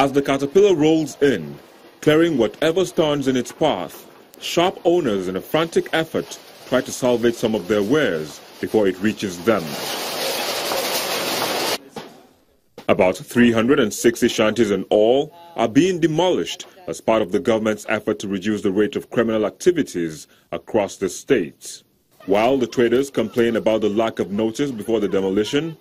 As the caterpillar rolls in, clearing whatever stands in its path, shop owners in a frantic effort try to salvage some of their wares before it reaches them. About 360 shanties in all are being demolished as part of the government's effort to reduce the rate of criminal activities across the state. While the traders complain about the lack of notice before the demolition,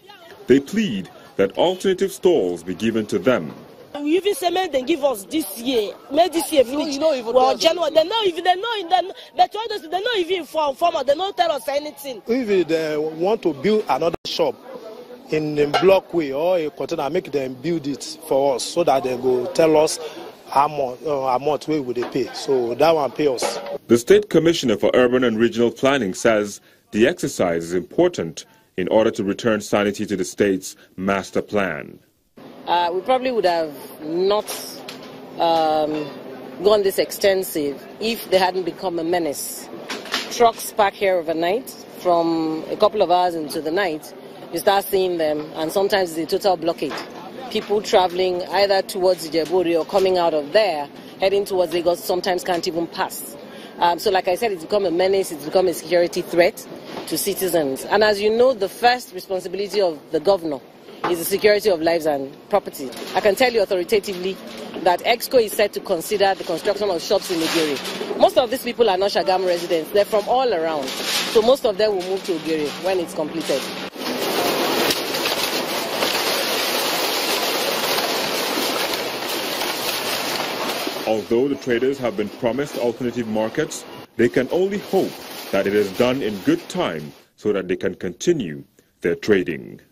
they plead that alternative stalls be given to them. We even say, man, they give us this year. May this year finish. Well, January, they're not even informed. They don't tell us anything. If they want to build another shop in a block way or a container, make them build it for us so that they go tell us how much we will they pay. So that one pay us. The State Commissioner for Urban and Regional Planning says the exercise is important in order to return sanity to the state's master plan. We probably would have not gone this extensive if they hadn't become a menace. Trucks park here overnight, from a couple of hours into the night, you start seeing them, and sometimes it's a total blockade. People traveling either towards Djibouti or coming out of there, heading towards Lagos, sometimes can't even pass. So like I said, it's become a menace, it's become a security threat to citizens. And as you know, the first responsibility of the governor is the security of lives and property. I can tell you authoritatively that EXCO is set to consider the construction of shops in Ogere. Most of these people are not Shagamu residents, they're from all around. So most of them will move to Ogere when it's completed. Although the traders have been promised alternative markets, they can only hope that it is done in good time so that they can continue their trading.